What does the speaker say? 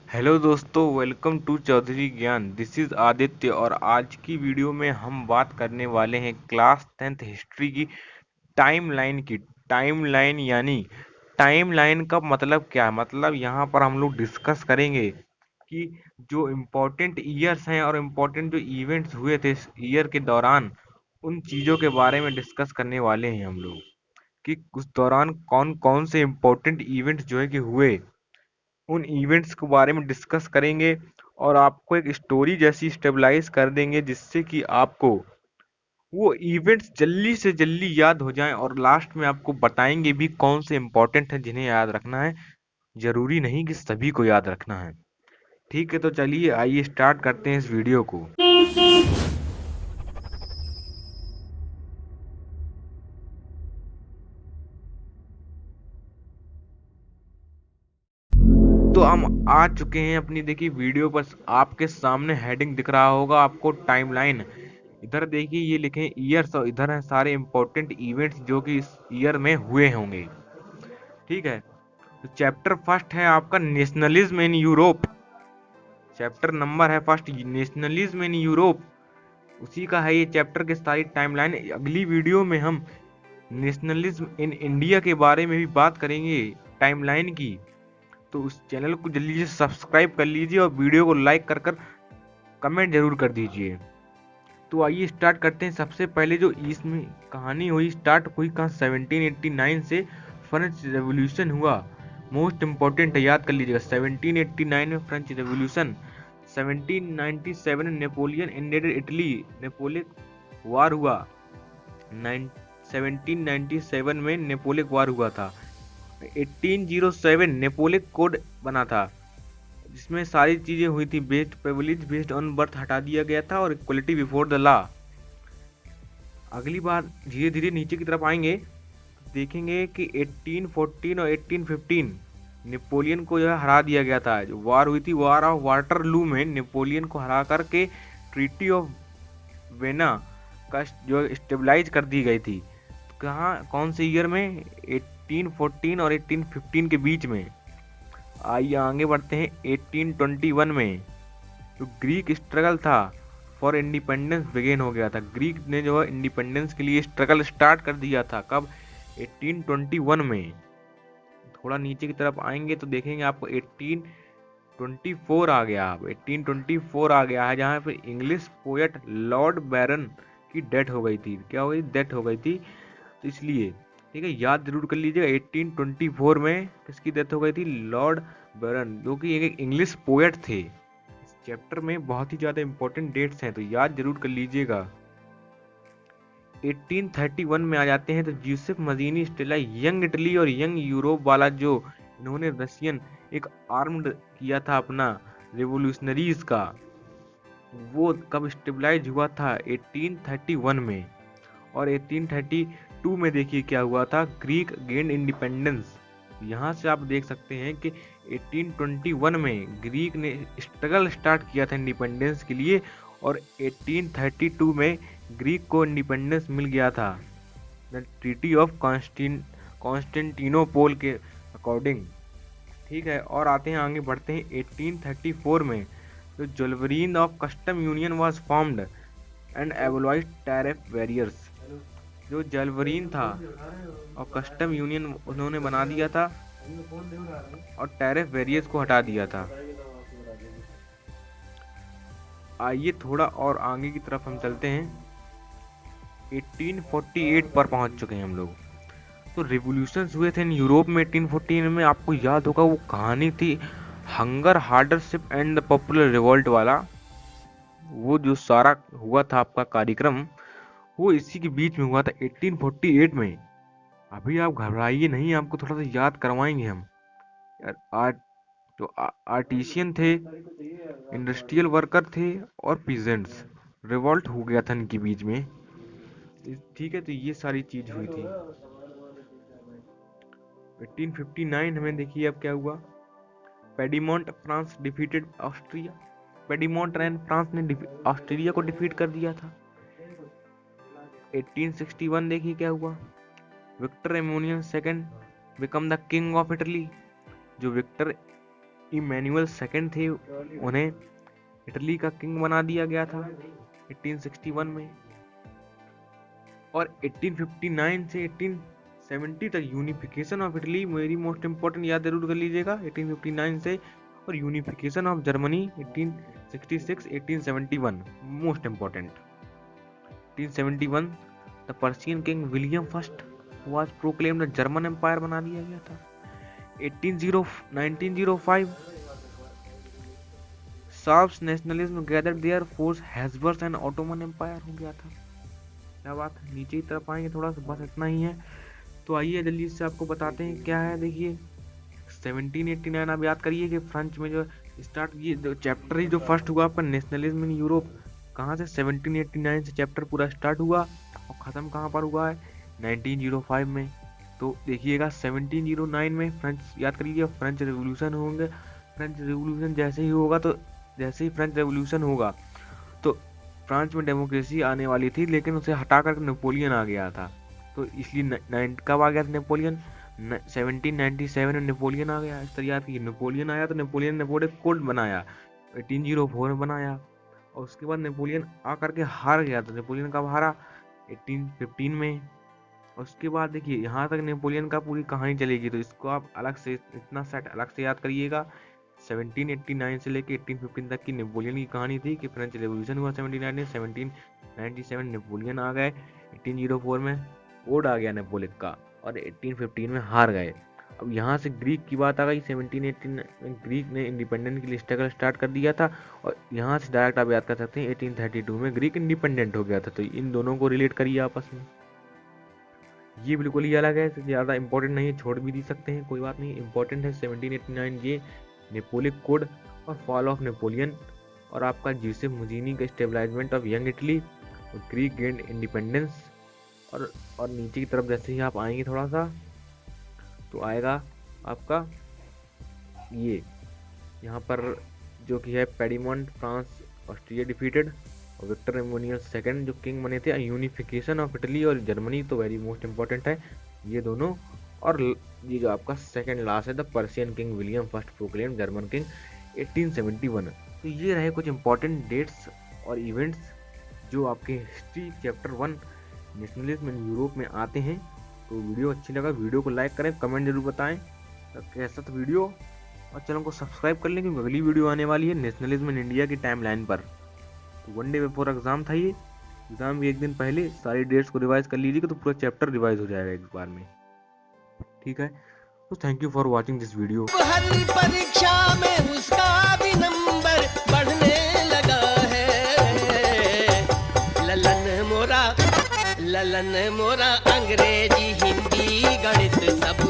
Hello दोस्तों, welcome to Chaudhary ज्ञान। This is Aditya और आज की वीडियो में हम बात करने वाले हैं क्लास 10th हिस्ट्री की टाइमलाइन की। टाइमलाइन यानी टाइमलाइन का मतलब क्या है? मतलब यहाँ पर हम लोग डिस्कस करेंगे कि जो इम्पोर्टेंट ईयर्स हैं और इम्पोर्टेंट जो इवेंट्स हुए थे इस ईयर के दौरान, उन चीज़ों के बारे में डिस्कस करने वाले हैं हम लोग कि उस दौरान कौन कौन से इम्पोर्टेंट इवेंट्स जो है कि हुए, उन इवेंट्स के बारे में डिस्कस करेंगे और आपको एक स्टोरी जैसी स्टेबलाइज कर देंगे जिससे कि आपको वो इवेंट्स जल्दी से जल्दी याद हो जाएं और लास्ट में आपको बताएंगे भी कौन से इम्पोर्टेंट हैं जिन्हें याद रखना है। जरूरी नहीं कि सभी को याद रखना है। ठीक है, तो चलिए आइए स्टार्ट करते हैं इस वीडियो को। तो हम आ चुके हैं अपनी, देखिए वीडियो पर आपके सामने हेडिंग दिख रहा होगा आपको, टाइमलाइन। इधर देखिए ये लिखे ईयर्स और इधर हैं सारे इंपॉर्टेंट इवेंट्स जो कि इस ईयर में हुए होंगे। ठीक है, तो चैप्टर फर्स्ट है आपका nationalism in Europe. Chapter number है फर्स्ट, नेशनलिज्म इन यूरोप। उसी का है ये चैप्टर की सारी टाइमलाइन। अगली वीडियो में हम नेशनलिज्म इन इंडिया के बारे में भी बात करेंगे, टाइमलाइन की। तो उस चैनल को जल्दी से सब्सक्राइब कर लीजिए और वीडियो को लाइक कर कर कमेंट जरूर कर दीजिए। तो आइए स्टार्ट करते हैं। सबसे पहले जो इसमें कहानी हुई, स्टार्ट हुई कहाँ, 1789 से फ्रेंच रेवोल्यूशन हुआ। मोस्ट इम्पोर्टेंट है, याद कर लीजिएगा, 1789 में फ्रेंच रेवोल्यूशन। 1797 में नेपोलियन इन्वेडेड इटली, नेपोलियन वार हुआ। 1797 में नेपोलियन वार हुआ था। 1807 नेपोलियन कोड बना था जिसमें सारी चीजें हुई थी। Based privilege based on birth हटा दिया गया था और इक्वलिटी बिफोर द लॉ। अगली बार धीरे धीरे नीचे की तरफ आएंगे, देखेंगे कि 1814 और 1815 नेपोलियन को यह हरा दिया गया था। जो वार हुई थी, वार ऑफ वाटरलू में नेपोलियन को हरा करके ट्रीटी ऑफ वेना का जो स्टेबलाइज कर दी गई थी। कहाँ, कौन से ईयर में? 1814 और 1815 के बीच में। आइए आगे बढ़ते हैं 1821 में। जो ग्रीक स्ट्रगल था फॉर इंडिपेंडेंस बिगेन हो गया था। ग्रीक ने जो है इंडिपेंडेंस के लिए स्ट्रगल स्टार्ट कर दिया था। कब? 1821 में। थोड़ा नीचे की तरफ आएंगे तो देखेंगे आपको 1824 आ गया। अब 1824 आ गया है जहाँ पे इंग्लिश पोएट लॉर्ड बैरन की डेथ हो गई थी। क्या हो गई? डेथ हो गई थी। तो इसलिए ठीक है, याद जरूर कर लीजिएगा 1824 में किसकी डेथ हो गई थी? लॉर्ड बैरन, जो कि एक इंग्लिश पोएट थे। इस चैप्टर में बहुत ही ज़्यादा इंपॉर्टेंट डेट्स हैं तो याद जरूर कर लीजिएगा। 1831 में आ जाते हैं तो यूसुफ मदीनी स्टेला, यंग इटली और यंग यूरोप वाला जो इन्होंने रशियन एक आर्म्ड किया था अपना रिवोल्यूशनरीज का, वो कब स्टेबलाइज हुआ था? 1831 में। और 1832 में देखिए क्या हुआ था, ग्रीक गेंड इंडिपेंडेंस। यहाँ से आप देख सकते हैं कि 1821 में ग्रीक ने स्ट्रगल स्टार्ट किया था इंडिपेंडेंस के लिए और 1832 में ग्रीक को इंडिपेंडेंस मिल गया था द ट्रीटी ऑफ कॉन्स्टेंटिनोपोल के अकॉर्डिंग। ठीक है, और आते हैं आगे बढ़ते हैं 1834 में। जो Zollverein of custom union was formed and abolish tariff barriers. जो जलवरीन था और कस्टम यूनियन उन्होंने बना दिया था और टैरिफ बैरियर्स को हटा दिया था। आइए थोड़ा और आगे की तरफ हम चलते हैं। 1848 पर पहुंच चुके हैं हम लोग। तो रिवोल्यूशंस हुए थे इन यूरोप में 1814 में। आपको याद होगा वो कहानी थी hunger hardship and the popular revolt वाला। वो जो सारा हुआ था आपका कार्यक्रम, वो इसी के बीच में हुआ था 1848 में। अभी आप घबराइए नहीं, आपको थोड़ा सा याद करवाएंगे हम। यार आर्ट, जो आर्टिशियन थे, इंडस्ट्रियल वर्कर थे और पीजेंट्स, रिवॉल्ट हो गया था इनके बीच में। ठीक है, तो ये सारी चीज हुई थी। 1859 में देखिए अब क्या हुआ। Piedmont France defeated Austria. Piedmont रैन फ्रांस ने ऑस्ट्रिया को डिफीट कर दिया था। 1861 देखिए क्या हुआ। Victor Emmanuel second become the king of Italy. जो विक्टर इमैनुअल सेकंड थे, उन्हें इटली का किंग बना दिया गया था 1861 में। और 1859 से 1870 तक यूनिफिकेशन ऑफ इटली, मेरी मोस्ट इंपॉर्टेंट याद जरूर कर लीजिएगा 1859 से, और unification of Germany 1866 1871 most important. 1871 the Persian king William first was proclaimed the German empire बना दिया गया था। 1905 Serbs nationalism gathered their force Habsburg and Ottoman empire हो गया था। क्या बात है, नीचे की तरफ आएंगे थोड़ा सा, बस इतना ही है। तो आइए जल्दी से आपको बताते हैं क्या है। देखिए 1789 आप याद करिए कि फ्रेंच में जो स्टार्ट, ये जो चैप्टर ही जो फर्स्ट हुआ आपका नेशनलिज्म इन यूरोप, कहाँ से 1789 से चैप्टर पूरा स्टार्ट हुआ और ख़त्म कहाँ पर हुआ है 1905 में। तो देखिएगा 1709 में फ्रेंच, याद करिए फ्रेंच रेवोल्यूशन होंगे। फ्रेंच रेवोल्यूशन जैसे ही होगा, तो जैसे ही फ्रेंच रेवोल्यूशन होगा तो फ्रांस में डेमोक्रेसी आने वाली थी, लेकिन उसे हटाकर नेपोलियन आ गया था। तो इसलिए कब आ गया था नेपोलियन, 1797 में नेपोलियन आ गया। इस तरह याद कीजिए, नेपोलियन आया तो नेपोलियन ने नेपोलियन कोड बनाया 1804 में बनाया, और उसके बाद नेपोलियन आकर के हार गया था। नेपोलियन कब हारा 1815 में। और उसके बाद देखिए यहाँ तक नेपोलियन का पूरी कहानी चलेगी, तो इसको आप अलग से इतना सेट अलग से याद करिएगा। 1789 से लेके 1815 तक की नेपोलियन की कहानी थी कि फ्रेंच रेवोल्यूशन हुआ 1797 नेपोलियन आ गए, 1804 में कोड आ गया नेपोलियन का, और 1815 में हार गए। अब यहाँ से ग्रीक की बात आ गई। 1789 में ग्रीक ने इंडिपेंडेंट के लिए स्ट्रगल स्टार्ट कर दिया था, और यहाँ से डायरेक्ट आप याद कर सकते हैं 1832 में ग्रीक इंडिपेंडेंट हो गया था। तो इन दोनों को रिलेट करिए आपस में। ये बिल्कुल ही अलग है, ज़्यादा इंपॉर्टेंट नहीं है, छोड़ भी दे सकते हैं, कोई बात नहीं। इंपॉर्टेंट है 1789 ये नेपोलियन कोड और फॉल ऑफ नेपोलियन, और आपका जोसेफ मुजीनी का स्टेबलाइजमेंट ऑफ यंग इटली, और ग्रीक गेंड इंडिपेंडेंस। और नीचे की तरफ जैसे ही आप आएंगे थोड़ा सा, तो आएगा आपका ये यहाँ पर जो कि है पेडीमोंट फ्रांस ऑस्ट्रिया डिफीटेड, और विक्टर एमोनियल सेकंड जो किंग बने थे। यूनिफिकेशन ऑफ इटली और जर्मनी तो वेरी मोस्ट इंपॉर्टेंट है ये दोनों। और ये जो आपका सेकंड लास्ट है the Persian king William first proclaim German king 1871। तो ये रहे कुछ इंपॉर्टेंट डेट्स और इवेंट्स जो आपके history chapter 1 nationalism in Europe में आते हैं। तो वीडियो अच्छी लगा, वीडियो को लाइक करें, कमेंट जरूर बताएं तो कैसा था वीडियो, और चैनल को सब्सक्राइब कर लें क्योंकि अगली वीडियो आने वाली है नेशनलिज्म इन इंडिया की टाइमलाइन पर। तो 1 डे बिफोर एग्जाम था ये, एग्जाम भी एक दिन पहले, सारी डेट्स को रिवाइज कर लीजिएगा तो पूरा चैप्टर रिवाइज हो जाएगा एक बार में, ठीक है। तो thank you for watching this video. हर परीक्षा में उसका भी नंबर बढ़ने लगा है। ललन मोरा अंग्रेजी हिंदी गणित सब